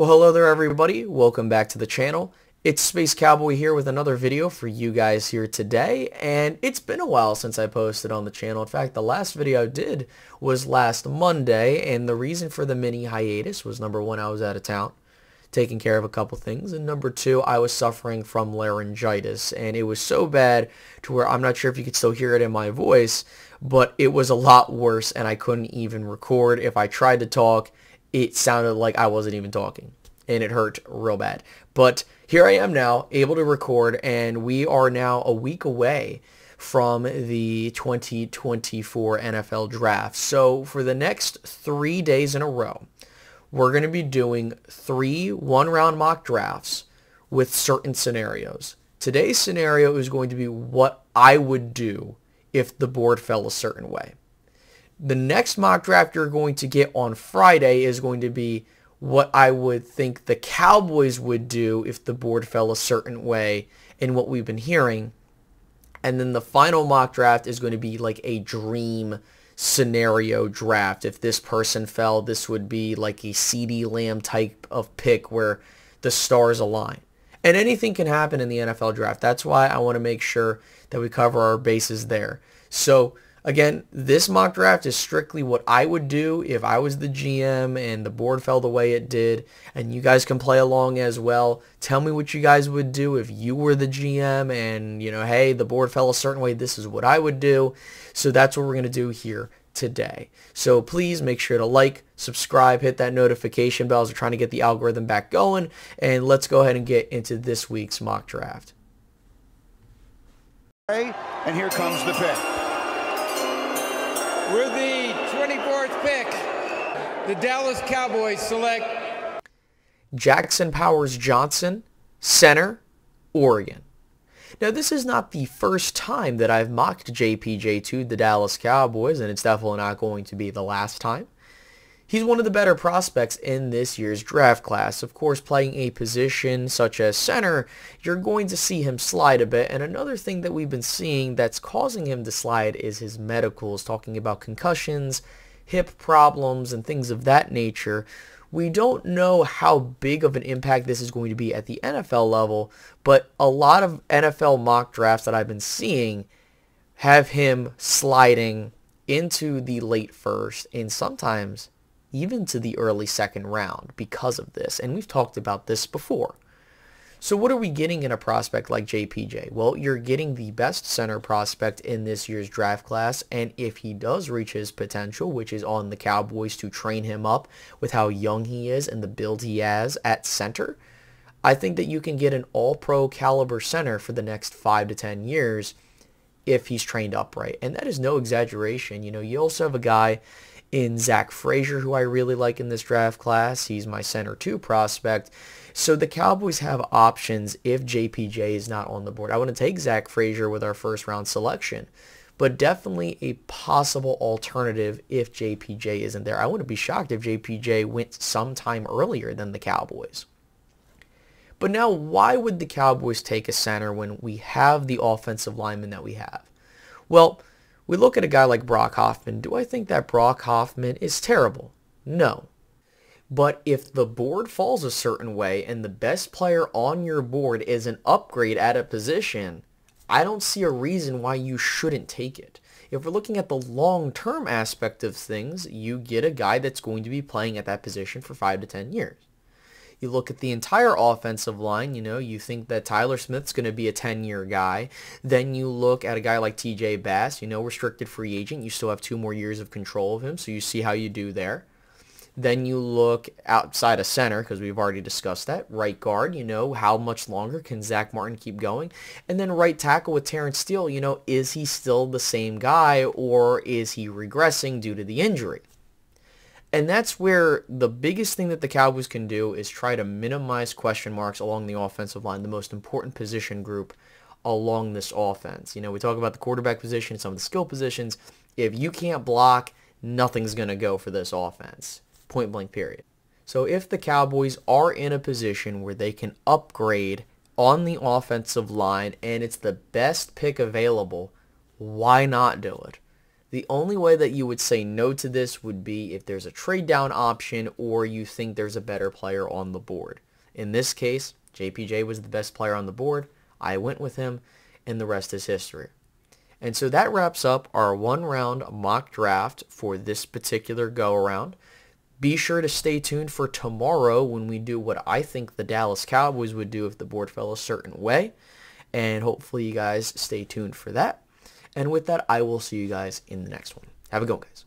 Well, hello there everybody. Welcome back to the channel. It's Space Cowboy here with another video for you guys here today, and it's been a while since I posted on the channel. In fact, the last video I did was last Monday, and the reason for the mini hiatus was number one, I was out of town taking care of a couple things, and number two, I was suffering from laryngitis, and it was so bad to where I'm not sure if you could still hear it in my voice, but it was a lot worse and I couldn't even record. If I tried to talk, it sounded like I wasn't even talking, and it hurt real bad. But here I am now, able to record, and we are now a week away from the 2024 NFL Draft. So for the next 3 days in a row, we're going to be doing 3 one-round mock drafts with certain scenarios. Today's scenario is going to be what I would do if the board fell a certain way. The next mock draft you're going to get on Friday is going to be what I would think the Cowboys would do if the board fell a certain way and what we've been hearing. And then the final mock draft is going to be like a dream scenario draft. If this person fell, this would be like a CeeDee Lamb type of pick where the stars align. And anything can happen in the NFL draft. That's why I want to make sure that we cover our bases there. So again, this mock draft is strictly what I would do if I was the GM and the board fell the way it did, and you guys can play along as well. Tell me what you guys would do if you were the GM and, hey, the board fell a certain way, this is what I would do. So that's what we're going to do here today. So please make sure to like, subscribe, hit that notification bell as we're trying to get the algorithm back going, and let's go ahead and get into this week's mock draft. And here comes the pick. With the 24th pick, the Dallas Cowboys select Jackson Powers Johnson, center, Oregon. Now, this is not the first time that I've mocked JPJ to the Dallas Cowboys, and it's definitely not going to be the last time. He's one of the better prospects in this year's draft class. Of course, playing a position such as center, you're going to see him slide a bit. And another thing that we've been seeing that's causing him to slide is his medicals, talking about concussions, hip problems, and things of that nature. We don't know how big of an impact this is going to be at the NFL level, but a lot of NFL mock drafts that I've been seeing have him sliding into the late first and sometimes even to the early second round because of this. And we've talked about this before. So what are we getting in a prospect like JPJ? Well, you're getting the best center prospect in this year's draft class, and if he does reach his potential, which is on the Cowboys to train him up with how young he is and the build he has at center, I think that you can get an all-pro caliber center for the next 5 to 10 years if he's trained up right. And that is no exaggeration. You also have a guy in Zach Frazier, who I really like in this draft class. He's my center 2 prospect. So the Cowboys have options if JPJ is not on the board. I want to take Zach Frazier with our first round selection, but definitely a possible alternative if JPJ isn't there. I wouldn't be shocked if JPJ went sometime earlier than the Cowboys. But now, why would the Cowboys take a center when we have the offensive lineman that we have? Well, we look at a guy like Brock Hoffman. Do I think that Brock Hoffman is terrible? No. But if the board falls a certain way and the best player on your board is an upgrade at a position, I don't see a reason why you shouldn't take it. If we're looking at the long-term aspect of things, you get a guy that's going to be playing at that position for 5 to 10 years. You look at the entire offensive line, you think that Tyler Smith's going to be a 10-year guy. Then you look at a guy like TJ Bass, restricted free agent. You still have 2 more years of control of him, so you see how you do there. Then you look outside of center, because we've already discussed that. Right guard, how much longer can Zach Martin keep going? And then right tackle with Terrence Steele, is he still the same guy, or is he regressing due to the injury? And that's where the biggest thing that the Cowboys can do is try to minimize question marks along the offensive line, the most important position group along this offense. We talk about the quarterback position, some of the skill positions. If you can't block, nothing's going to go for this offense. Point blank, period. So if the Cowboys are in a position where they can upgrade on the offensive line and it's the best pick available, why not do it? The only way that you would say no to this would be if there's a trade down option or you think there's a better player on the board. In this case, JPJ was the best player on the board. I went with him, and the rest is history. And so that wraps up our one-round mock draft for this particular go-around. Be sure to stay tuned for tomorrow when we do what I think the Dallas Cowboys would do if the board fell a certain way. And hopefully you guys stay tuned for that. And with that, I will see you guys in the next one. Have a good one, guys.